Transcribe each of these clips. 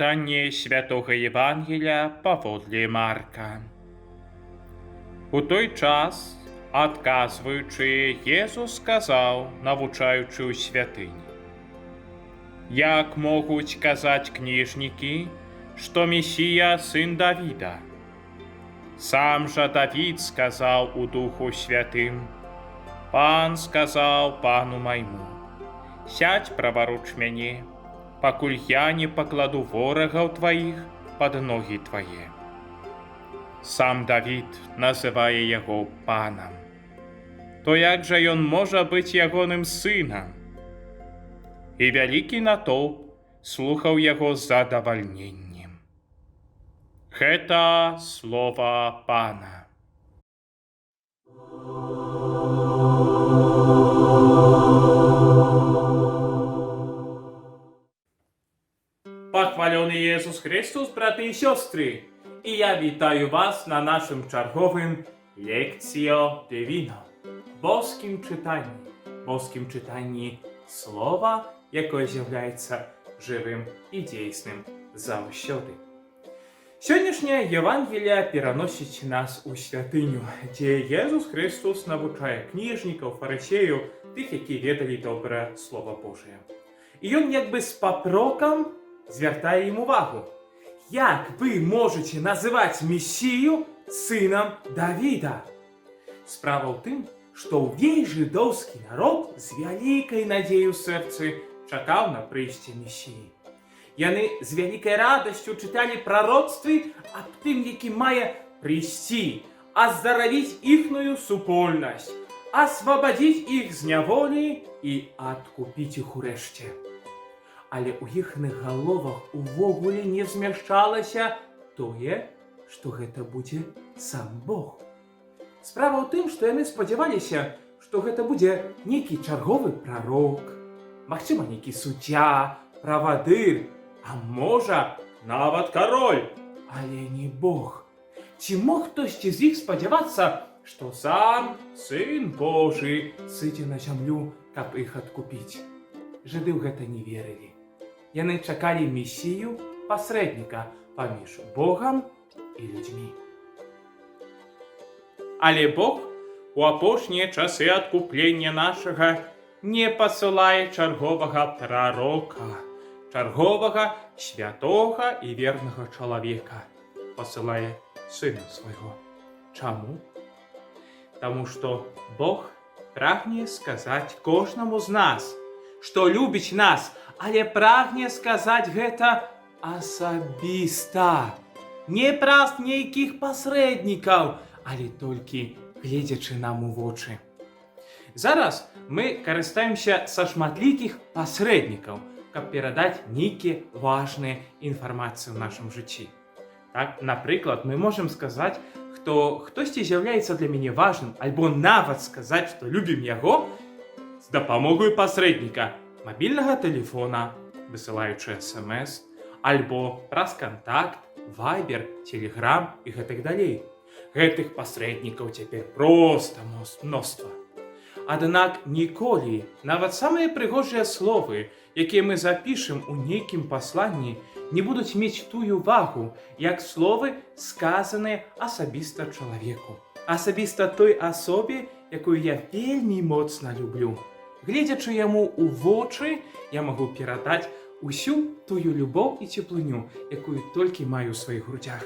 Чытанне святого Євангелія паводле Марка. У той час, адказваючы, Езус сказаў, навучаючы ў святыні: «Як могуць казаць кніжнікі, што Месія сын Давіда? Сам жа Давід сказаў у Духу Святым: Пан сказаў пану майму: сядь праваруч мяне, пакуль я не пакладу ворагаў тваіх пад ногі твае». Сам Давід называе яго панам. То як жа ён можа быць ягоным сынам? І вялікі натоўп слухаў яго з задавальненнем. Гэта слова пана. Пахвалёны Иисус Христос, браты і сёстры! І я вітаю вас на нашым чарговым лекціо дивіно, боскім чытанні слова, якое з'яўляецца жывым і дзейсным заўсёды. Сённяшняе Євангелія пераносіць нас у святыню, дзе Езус Христос навучае кніжнікаў, фарысеяў, тых, які ведалі добрае Слова Божие. І ён як бы з папрокам звяртае ім увагу. Як вы можете называць Месію сынам Давіда? Справа ў тым, што ўвесь жыдоўскі народ з вялікай надзеяй у сэрцы чакаў на прыйсце Месіі. Яны з вялікай радасцю чыталі прароцтвы аб тым, які мае прыйсці, аздаравіць іхную супольнасць, асвабадзіць іх з няволі і адкупіць іх урэшце. Але ў іхных галовах увогуле не змяшчалася тое, што гэта будзе сам Бог. Справа ў тым, што яны спадзяваліся, што гэта будзе нейкі чарговы прарок, магчыма, нейкі суддзя, правадыр, а можа, нават кароль, але не Бог. Ці мог хтосьці з іх спадзявацца, што сам Сын Божы сыдзе на зямлю, каб іх адкупіць? Жыды ў гэта не верылі. Яны чакалі Месію, пасрэдніка паміж Богам і людзьмі. Але Бог у апошнія часы адкуплення нашага не пасылае чарговага прарока, чарговага святога і вернага чалавека. Пасылае сына свайго. Чаму? Таму што Бог прагне сказаць кожнаму з нас, што любіць нас, але прагне сказаць гэта асабіста. Не праз нейкіх пасрэднікаў, але толькі гледзячы нам у вочы. Зараз мы карыстаемся са шматлікіх пасрэднікаў, каб перадаць нейкія важныя інфармацыі ў нашым жыцці. Так, напрыклад, мы можам сказаць, што хтосьці з'яўляецца для мяне важным, альбо нават сказаць, што любім яго з дапамогай пасрэдніка, мабільнага тэлефона, высылаючы СМС, альбо праз кантакт, вайбер, телеграм і гэтак далей. Гэтых пасрэднікаў цяпер проста мноства. Аднак ніколі нават самыя прыгожыя словы, якія мы запішам у нейкім пасланні, не будуць мець тую вагу, як словы, сказаныя асабіста чалавеку. Асабіста той асобе, якую я вельмі моцна люблю. Гледзячы яму ў вочы, я магу перадаць усю тую любоў і цеплыню, якую толькі маю ў сваіх грудзях.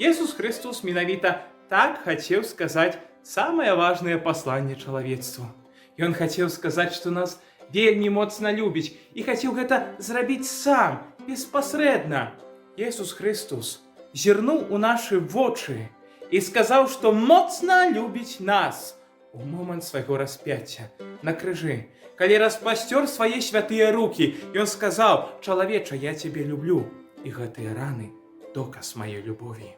Езус Христос менавіта так хацеў сказаць самае важнае пасланне чалавецтву. Ён хацеў сказаць, што нас вельмі моцна любіць і хацеў гэта зрабіць сам, беспасрэдна. Езус Христос зірнуў у нашы вочы і сказаў, што моцна любіць нас у момант свайго распяцця на крыжы. Калі распасцёр свае святыя рукі, ён сказаў: «Чалавеча, я цябе люблю». І гэтыя раны – доказ маёй любові.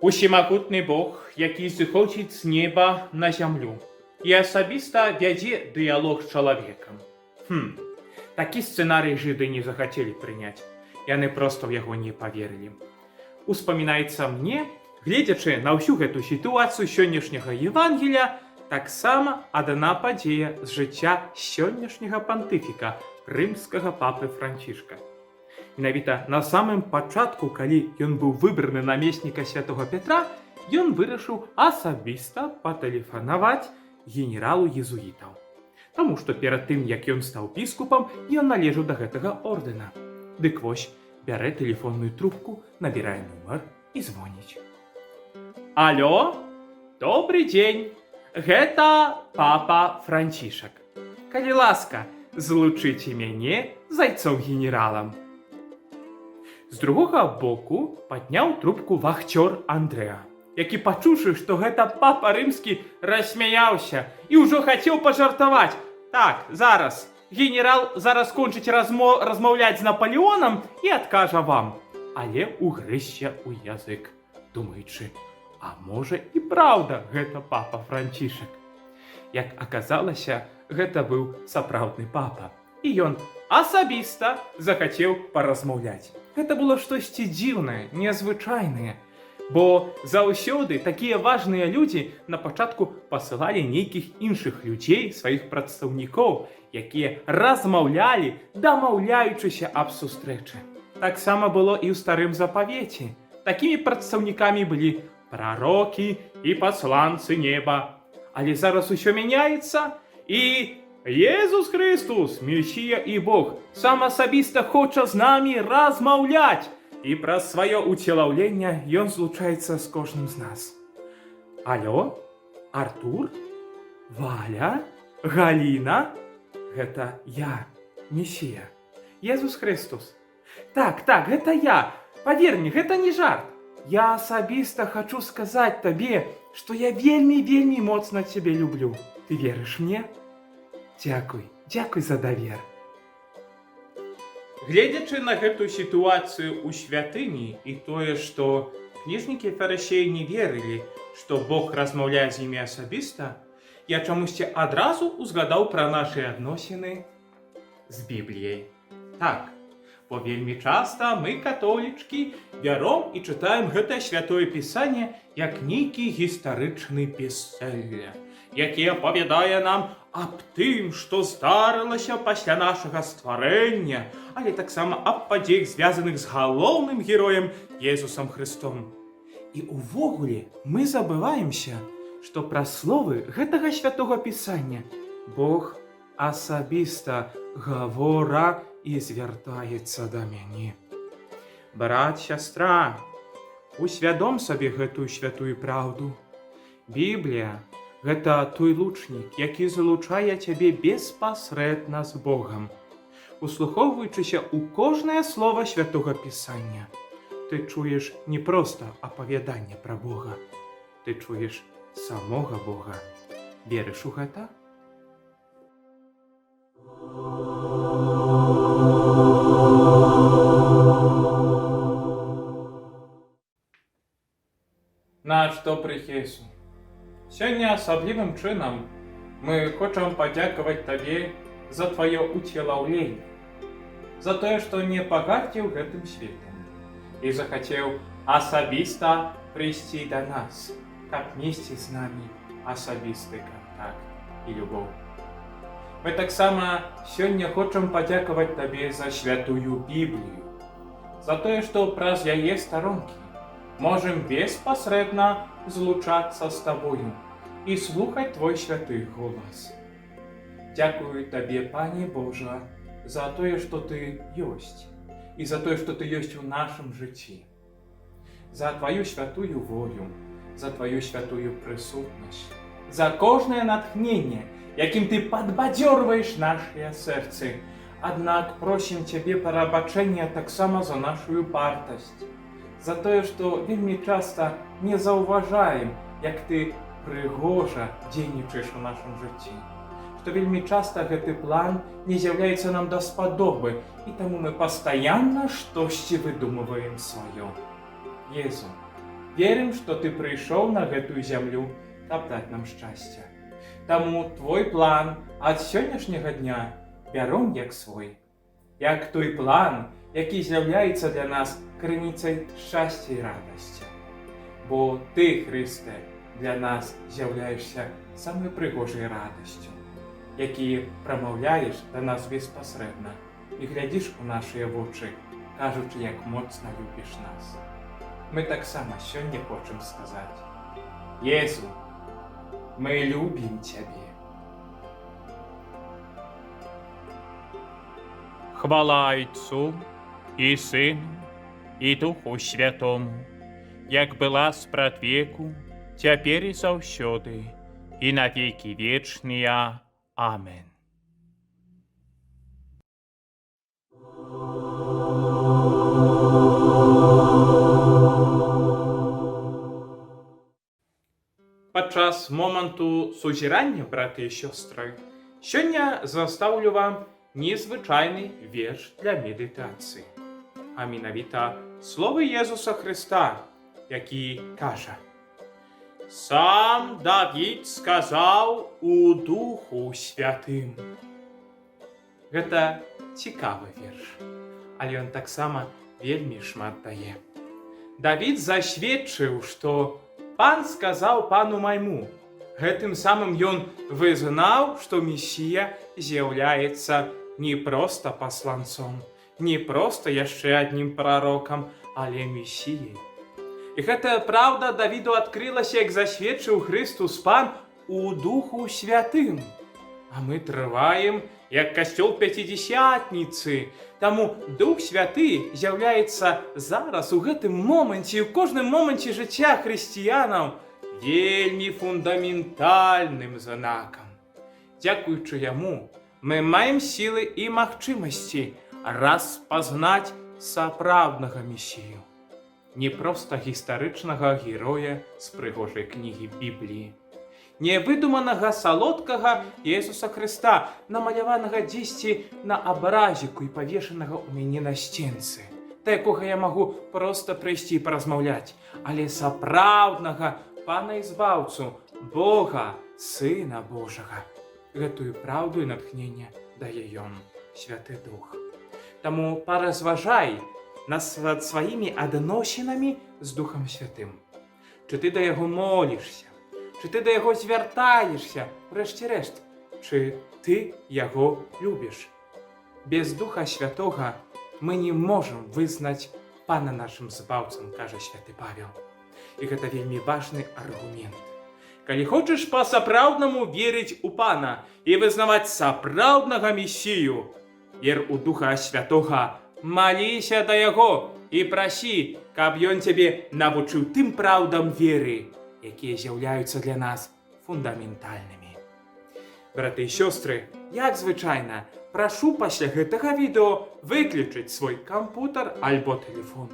Усімагутны Бог, які зыходзіць з неба на зямлю і асабіста вядзе дыялог з чалавекам. Такі сцэнарый жыды не захацелі прыняць. Яны проста ў яго не паверылі. Успамінаецца мне, гледзячы на ўсю гэту сітуацыю сённяшняга Євангелія, таксама адна падзея з жыцця сённяшняга пантыфіка, рымскага папы Францішка. Менавіта на самым пачатку, калі ён быў выбраны намесніка святого Петра, ён вырашыў асабіста патэлефанаваць генералу езуітаў. Таму што перад тым, як ён стаў біскупам, ён належаў да гэтага ордэна. Дык вось, бярэ тэлефонную трубку, набірае нумар і звоніць. Алло, добрый дзень, гэта папа Францішак. Калі ласка, злучыце мяне з айцом-генералам. З другога боку падняў трубку вахцёр Андрэа, які, пачуўшы, што гэта папа рымскі, рассмяяўся і ўжо хацеў пажартаваць. Так, зараз, генерал зараз кончыць размаўляць з Напалеонам і адкажа вам. Але угрызся ў язык, думаючы, а можа і праўда гэта папа Францішак. Як аказалася, гэта быў сапраўдны папа. І ён асабіста захацеў паразмаўляць. Гэта было штосьці дзіўнае, незвычайнае. Бо заўсёды такія важныя людзі на пачатку пасылалі нейкіх іншых людзей, сваіх прадстаўнікоў, якія размаўлялі, дамаўляючыся аб сустрэчы. Таксама было і ў старым запавеце. Такімі прадстаўнікамі былі прарокі і пасланцы неба. Але зараз усё мяняецца, і Езус Христус, Месія і Бог, сам асабіста хоча з намі размаўляць. І праз сваё уцелаўленне ён злучаецца з кожным з нас. Алло, Артур? Валя? Галіна? Гэта я, Месія. Езус Христус. Так, гэта я. Павер мне, гэта не жарт. Я асабіста хачу сказаць табе, што я вельмі моцна цябе люблю. Ты верыш мне? Дзякуй за давер. Гледзячы на гэтую сітуацыю ў святыні і тое, што кніжнікі фарысеі не верылі, што Бог размаўляе з імі асабіста, я чамусьці адразу ўзгадаў пра нашы адносіны з Бібліяй. Так, бо вельмі часта мы, католічкі, бяром і чытаем гэтае святое пісанне як нейкі гістарычны бестселлер, які апавядае нам аб тым, што здарылася пасля нашага стварэння, але таксама аб падзеях, звязаных з галоўным героем Езусам Христом. І увогуле мы забываемся, што праз словы гэтага святога пісання Бог асабіста гавора і звяртаецца да мяне. Брат, сястра, усвядом сабе гэтую святую праўду. Біблія – гэта той лучнік, які залучае цябе беспасрэдна з Богам. Услухоўваючыся ў кожнае слова святога пісання, ты чуеш не проста апавяданне пра Бога, ты чуеш самога Бога. Верыш у гэта? Наш добры Езу, сёння асаблівым чынам мы хочам падзякаваць табе за тваё уцелаўленне, за тое, што не пагардзіў гэтым светам і захацеў асабіста прыйсці да нас, каб несці з намі асабісты кантакт і любоў. Мы таксама сёння хочам падзякаваць табе за святую Біблію, за тое, што праз яе старонкі можам беспасрэдна злучацца з табою і слухаць твой святы голас. Дзякую табе, Пане Божа, за тое, што ты ёсць, і за тое, што ты ёсць у нашым жыцці. За тваю святую волю, за тваю святую прысутнасць, за кожнае натхненне, якім ты падбадзёрваеш нашыя сэрцы. Аднак просім цябе прабачэння таксама за нашу партасць, за тое, што вельмі часта не заўважаем, як ты прыгожа дзейнічаеш у нашым жыцці, што вельмі часта гэты план не з'яўляецца нам даспадобы, і таму мы пастаянна штосьці выдумваем сваё. Езу, верым, што ты прыйшоў на гэтую зямлю, каб даць нам шчасця. Таму твой план ад сённяшняга дня бяром як свой, як той план, які з'яўляецца для нас крыніцай шчасця і радасці. Бо ты, Хрысте, для нас з'яўляешся самай прыгожай радасцю, які прамаўляеш да нас беспасрэдна і глядзіш у нашыя вочы кажучи, як моцна любиш нас. Ми так само сьогодні хочемо сказати: Єзу, ми любимо Тебе. Хвала Отцу і Сину, і Духу Святому, як была спрадвеку, цяпер і заўсёды, і на векі вечныя. Амен. Падчас моманту сузірання, брати і сёстры, сёння застаўлю вам незвычайны верш для медытацыі. А менавіта словы Езуса Христа, які кажа: «Сам Давід сказаў у Духу Святым». Гэта цікавы верш, але ён таксама вельмі шмат дае. Давід засведчыў, што Пан сказаў пану майму. Гэтым самым ён вызнаў, што Месія з'яўляецца не проста пасланцом, не проста яшчэ аднім прарокам, але Месіяй. І гэтая праўда Давіду адкрылася, як засведчыў Христус Пан у Духу Святым. А мы трываем, як касцёл Пяцідзесятніцы. Таму Дух Святы з'яўляецца зараз у гэтым моманце і ў кожным моманце жыцця хрысціянаў вельмі фундаментальным знакам. Дзякуючы яму мы маем сілы і магчымасці распазнаць сапраўднага Месію. Не проста гістарычнага героя з прыгожай кнігі Бібліі. Не выдуманага салодкага Jesуса Христа, намаляванага дзесьці на абразіку і павешанага ў мяне на сценцы, да якога я магу проста прыйсці і паразмаўляць, але сапраўднага Пана і Збаўцу, Бога, Сына Божага. Гэтую праўду і натхненне дае Ён, Святы Дух. Таму паразважай над сваімі адносінамі з Духам Святым. Чи ты да яго молішся? Чи ти до яго звяртаешся, врешті-решт, чи ти яго любиш? Без Духа Святого ми не можем визнати Пана нашим Збаўцам, каже Святы Павел. І гэта вельмі важны аргумент. Калі хочаш па-сапраўднаму верыць у Пана і вызнаваць сапраўднага Месію, вер у Духа Святога, маліся да яго і прасі, каб ён цябе навучыў тым праўдам веры, якія з'яўляюцца для нас фундаментальнымі. Браты і сёстры, як звычайна, прашу пасля гэтага відэо выключыць свой кампутар альбо тэлефон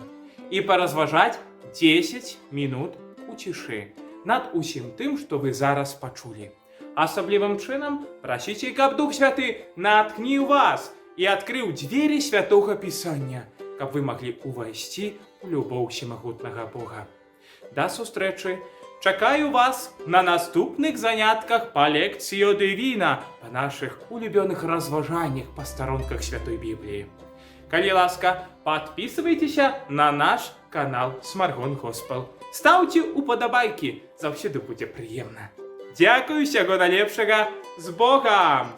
і паразважаць 10 мінут у цішы над усім тым, што вы зараз пачулі. Асаблівым чынам прасіце, каб Дух Святы наткніў вас і адкрыў дзверы Святога Пісання, каб вы маглі ўвайсці ў любоў усемагутнага Бога. Да сустрэчы! Чакаю вас на наступных занятках по лекцыё Дывіна, па нашых улюбёных разважаннях па старонках Святой Бібліі. Калі ласка, подписывайтеся на наш канал Смаргон Госпел. Стаўце упадабайкі, заўсёды будзе прыемна. Дзякую, усяго найлепшага, з Богам!